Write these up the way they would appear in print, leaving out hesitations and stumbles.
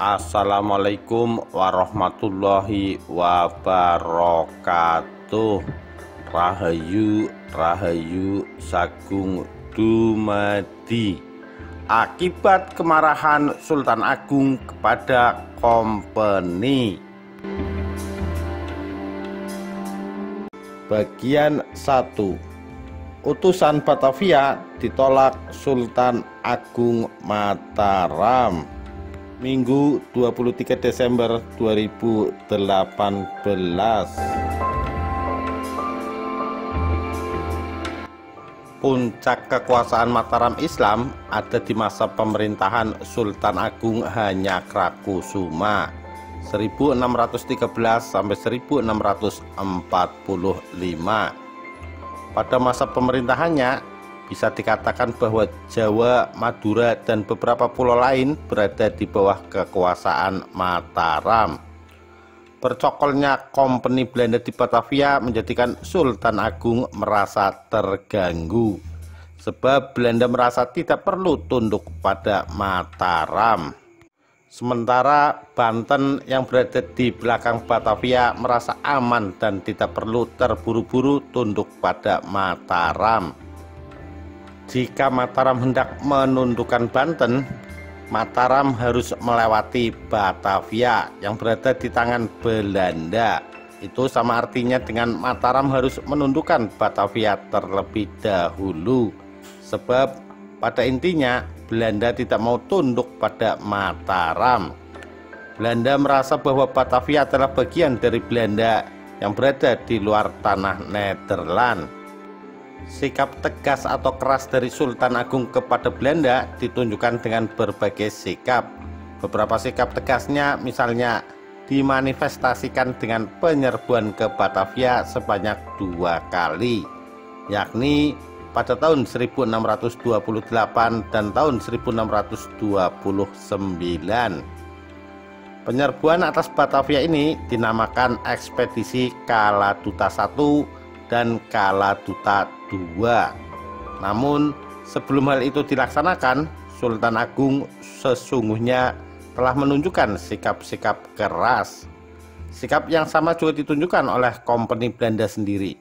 Assalamualaikum warahmatullahi wabarakatuh. Rahayu Rahayu Sagung dumadi akibat kemarahan Sultan Agung kepada Kompeni. Bagian 1. Utusan Batavia ditolak Sultan Agung Mataram. Minggu 23 Desember 2018. Puncak kekuasaan Mataram Islam ada di masa pemerintahan Sultan Agung Hanyakrokusuma 1613 sampai 1645. Pada masa pemerintahannya bisa dikatakan bahwa Jawa, Madura, dan beberapa pulau lain berada di bawah kekuasaan Mataram. Bercokolnya Kompeni Belanda di Batavia menjadikan Sultan Agung merasa terganggu, sebab Belanda merasa tidak perlu tunduk pada Mataram. Sementara Banten yang berada di belakang Batavia merasa aman dan tidak perlu terburu-buru tunduk pada Mataram. Jika Mataram hendak menundukkan Banten, Mataram harus melewati Batavia yang berada di tangan Belanda. Itu sama artinya dengan Mataram harus menundukkan Batavia terlebih dahulu. Sebab pada intinya Belanda tidak mau tunduk pada Mataram. Belanda merasa bahwa Batavia adalah bagian dari Belanda yang berada di luar tanah Nederland. Sikap tegas atau keras dari Sultan Agung kepada Belanda ditunjukkan dengan berbagai sikap. Beberapa sikap tegasnya misalnya dimanifestasikan dengan penyerbuan ke Batavia sebanyak 2 kali, yakni pada tahun 1628 dan tahun 1629. Penyerbuan atas Batavia ini dinamakan Ekspedisi Kaladuta I dan Kaladuta II. Namun sebelum hal itu dilaksanakan, Sultan Agung sesungguhnya telah menunjukkan sikap-sikap keras. Sikap yang sama juga ditunjukkan oleh Kompeni Belanda sendiri.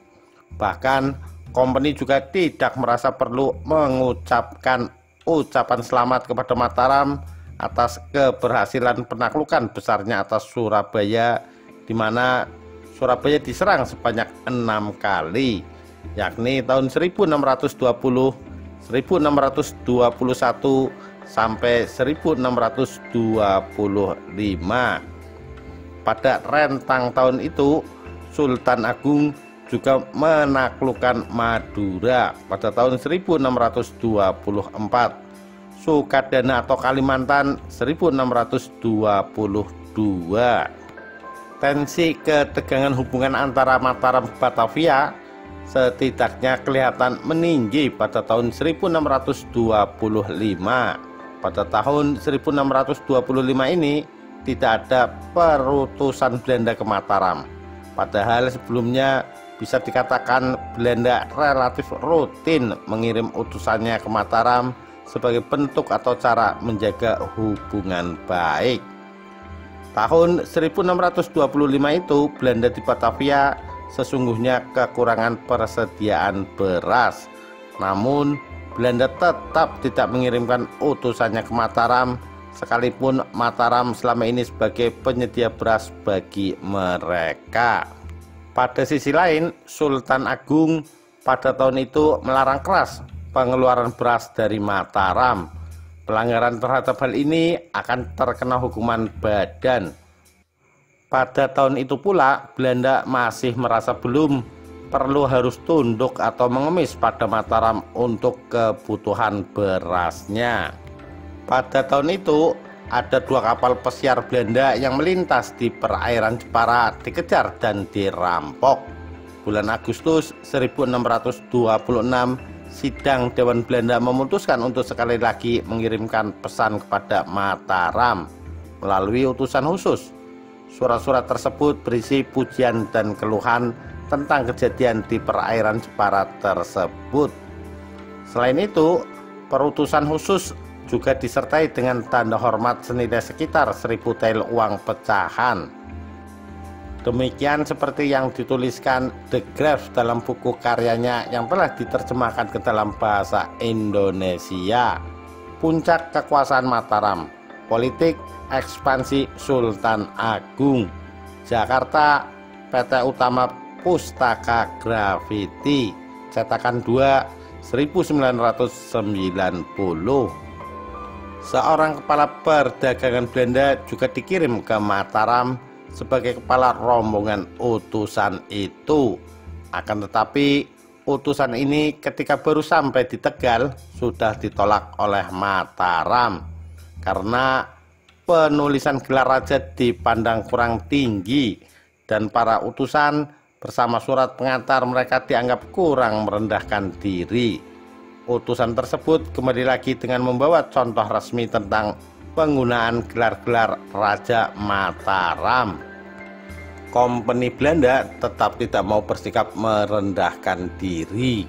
Bahkan Kompeni juga tidak merasa perlu mengucapkan ucapan selamat kepada Mataram atas keberhasilan penaklukan besarnya atas Surabaya, di mana Surabaya diserang sebanyak 6 kali, yakni tahun 1620, 1621, sampai 1625. Pada rentang tahun itu, Sultan Agung juga menaklukkan Madura pada tahun 1624, Sukadana atau Kalimantan 1622. Tensi ketegangan hubungan antara Mataram dan Batavia setidaknya kelihatan meninggi pada tahun 1625. Pada tahun 1625 ini tidak ada perutusan Belanda ke Mataram. Padahal sebelumnya bisa dikatakan Belanda relatif rutin mengirim utusannya ke Mataram sebagai bentuk atau cara menjaga hubungan baik. Tahun 1625 itu Belanda di Batavia sesungguhnya kekurangan persediaan beras. Namun Belanda tetap tidak mengirimkan utusannya ke Mataram, sekalipun Mataram selama ini sebagai penyedia beras bagi mereka. Pada sisi lain, Sultan Agung pada tahun itu melarang keras pengeluaran beras dari Mataram. Pelanggaran terhadap hal ini akan terkena hukuman badan. Pada tahun itu pula Belanda masih merasa belum perlu harus tunduk atau mengemis pada Mataram untuk kebutuhan berasnya. Pada tahun itu ada 2 kapal pesiar Belanda yang melintas di perairan Jepara dikejar dan dirampok. Bulan Agustus 1626, sidang Dewan Belanda memutuskan untuk sekali lagi mengirimkan pesan kepada Mataram melalui utusan khusus. Surat-surat tersebut berisi pujian dan keluhan tentang kejadian di perairan Jepara tersebut. Selain itu, perutusan khusus juga disertai dengan tanda hormat senilai sekitar 1000 tael uang pecahan. Demikian seperti yang dituliskan De Graaf dalam buku karyanya yang telah diterjemahkan ke dalam bahasa Indonesia. Puncak kekuasaan Mataram, politik ekspansi Sultan Agung. Jakarta, PT Utama Pustaka Grafiti, cetakan 2, 1990. Seorang kepala perdagangan Belanda juga dikirim ke Mataram sebagai kepala rombongan utusan itu. Akan tetapi utusan ini ketika baru sampai di Tegal sudah ditolak oleh Mataram karena penulisan gelar raja dipandang kurang tinggi dan para utusan bersama surat pengantar mereka dianggap kurang merendahkan diri. Utusan tersebut kembali lagi dengan membawa contoh resmi tentang penggunaan gelar-gelar Raja Mataram. Kompeni Belanda tetap tidak mau bersikap merendahkan diri,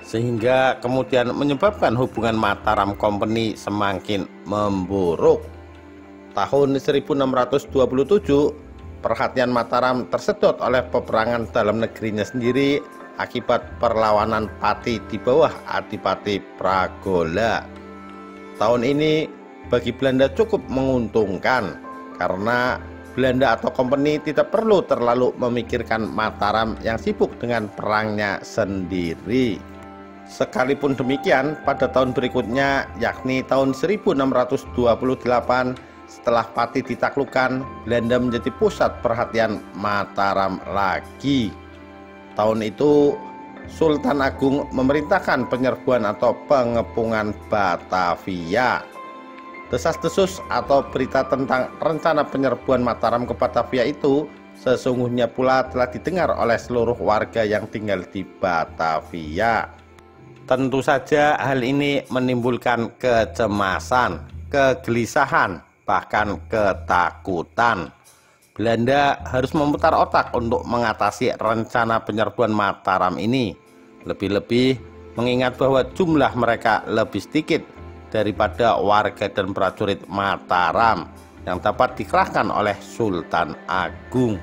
sehingga kemudian menyebabkan hubungan Mataram Company semakin memburuk. Tahun 1627, perhatian Mataram tersedot oleh peperangan dalam negerinya sendiri akibat perlawanan Pati di bawah Adipati Pragola. Tahun ini bagi Belanda cukup menguntungkan karena Belanda atau company tidak perlu terlalu memikirkan Mataram yang sibuk dengan perangnya sendiri. Sekalipun demikian, pada tahun berikutnya yakni tahun 1628 setelah Pati ditaklukkan, Belanda menjadi pusat perhatian Mataram lagi. Tahun itu Sultan Agung memerintahkan penyerbuan atau pengepungan Batavia. Desas-desus atau berita tentang rencana penyerbuan Mataram ke Batavia itu sesungguhnya pula telah didengar oleh seluruh warga yang tinggal di Batavia. Tentu saja hal ini menimbulkan kecemasan, kegelisahan, bahkan ketakutan. Belanda harus memutar otak untuk mengatasi rencana penyerbuan Mataram ini. Lebih-lebih mengingat bahwa jumlah mereka lebih sedikit daripada warga dan prajurit Mataram yang dapat dikerahkan oleh Sultan Agung.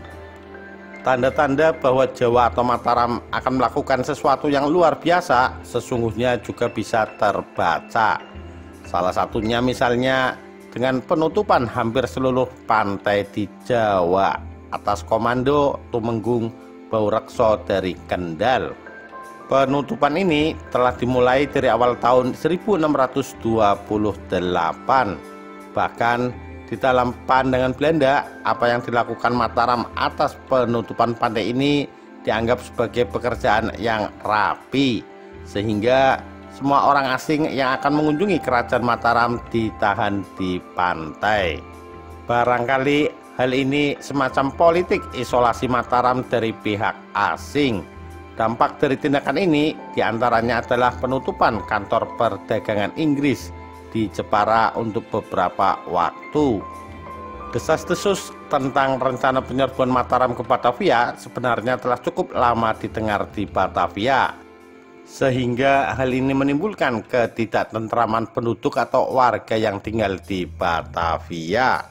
Tanda-tanda bahwa Jawa atau Mataram akan melakukan sesuatu yang luar biasa sesungguhnya juga bisa terbaca. Salah satunya misalnya dengan penutupan hampir seluruh pantai di Jawa atas komando Tumenggung Baurekso dari Kendal. Penutupan ini telah dimulai dari awal tahun 1628. Bahkan di dalam pandangan Belanda, apa yang dilakukan Mataram atas penutupan pantai ini dianggap sebagai pekerjaan yang rapi, sehingga semua orang asing yang akan mengunjungi kerajaan Mataram ditahan di pantai. Barangkali hal ini semacam politik isolasi Mataram dari pihak asing. Dampak dari tindakan ini diantaranya adalah penutupan kantor perdagangan Inggris di Jepara untuk beberapa waktu. Desas-desus tentang rencana penyerbuan Mataram ke Batavia sebenarnya telah cukup lama didengar di Batavia, sehingga hal ini menimbulkan ketidaktentraman penduduk atau warga yang tinggal di Batavia.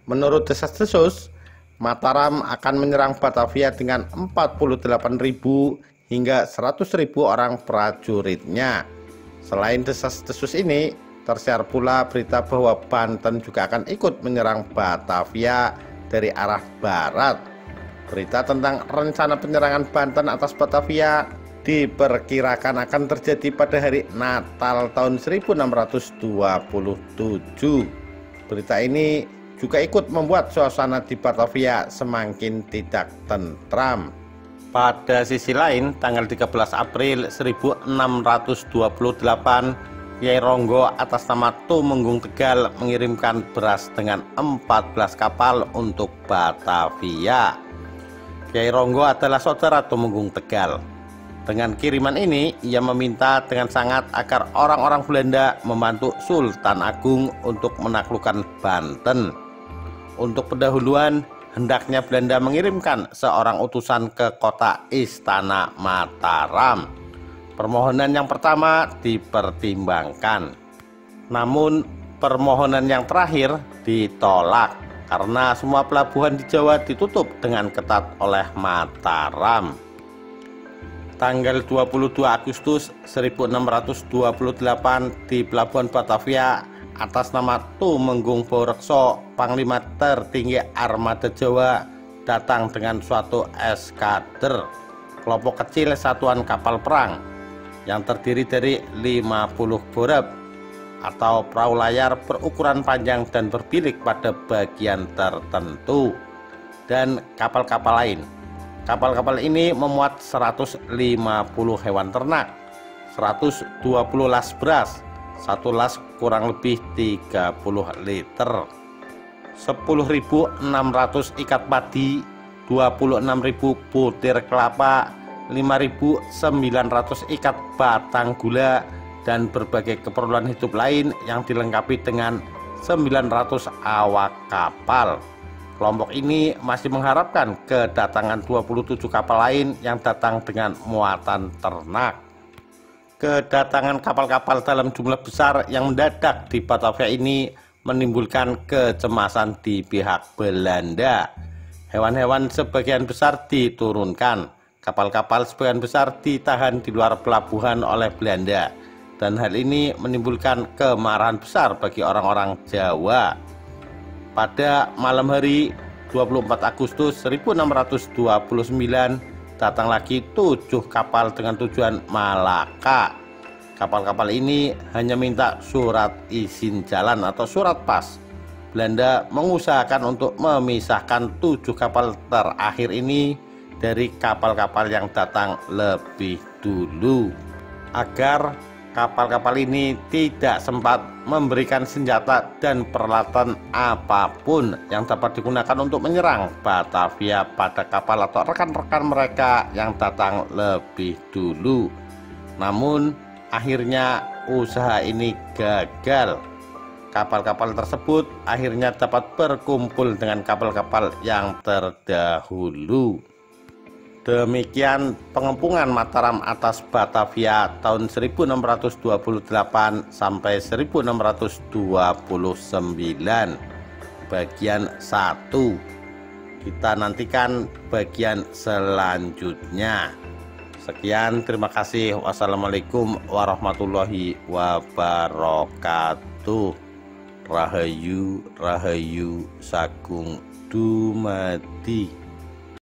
Menurut desas-desus, Mataram akan menyerang Batavia dengan 48.000 hingga 100.000 orang prajuritnya. Selain desas-desus ini, tersiar pula berita bahwa Banten juga akan ikut menyerang Batavia dari arah barat. Berita tentang rencana penyerangan Banten atas Batavia diperkirakan akan terjadi pada hari Natal tahun 1627. Berita ini juga ikut membuat suasana di Batavia semakin tidak tentram. Pada sisi lain, tanggal 13 April 1628, Kyai Ronggo atas nama Tumenggung Tegal mengirimkan beras dengan 14 kapal untuk Batavia. Kyai Ronggo adalah saudara Tumenggung Tegal. Dengan kiriman ini, ia meminta dengan sangat agar orang-orang Belanda membantu Sultan Agung untuk menaklukkan Banten. Untuk pendahuluan, hendaknya Belanda mengirimkan seorang utusan ke kota Istana Mataram. Permohonan yang pertama dipertimbangkan. Namun permohonan yang terakhir ditolak karena semua pelabuhan di Jawa ditutup dengan ketat oleh Mataram. Tanggal 22 Agustus 1628 di Pelabuhan Batavia atas nama Tumenggung Borekso, Panglima tertinggi armada Jawa, datang dengan suatu eskader kelompok kecil satuan kapal perang yang terdiri dari 50 borab atau perahu layar berukuran panjang dan berbilik pada bagian tertentu, dan kapal-kapal lain. Kapal-kapal ini memuat 150 hewan ternak, 120 las beras, satu las kurang lebih 30 liter, 10.600 ikat padi, 26.000 butir kelapa, 5.900 ikat batang gula, dan berbagai keperluan hidup lain yang dilengkapi dengan 900 awak kapal. Kelompok ini masih mengharapkan kedatangan 27 kapal lain yang datang dengan muatan ternak. Kedatangan kapal-kapal dalam jumlah besar yang mendadak di Batavia ini menimbulkan kecemasan di pihak Belanda. Hewan-hewan sebagian besar diturunkan, kapal-kapal sebagian besar ditahan di luar pelabuhan oleh Belanda, dan hal ini menimbulkan kemarahan besar bagi orang-orang Jawa. Pada malam hari 24 Agustus 1629 datang lagi 7 kapal dengan tujuan Malaka. Kapal-kapal ini hanya minta surat izin jalan atau surat pas. Belanda mengusahakan untuk memisahkan 7 kapal terakhir ini dari kapal-kapal yang datang lebih dulu, agar kapal-kapal ini tidak sempat memberikan senjata dan peralatan apapun yang dapat digunakan untuk menyerang Batavia pada kapal atau rekan-rekan mereka yang datang lebih dulu. Namun akhirnya usaha ini gagal. Kapal-kapal tersebut akhirnya dapat berkumpul dengan kapal-kapal yang terdahulu. Demikian pengepungan Mataram atas Batavia tahun 1628 sampai 1629 bagian 1. Kita nantikan bagian selanjutnya. Sekian, terima kasih. Wassalamualaikum warahmatullahi wabarakatuh. Rahayu Rahayu Sagung Dumadi.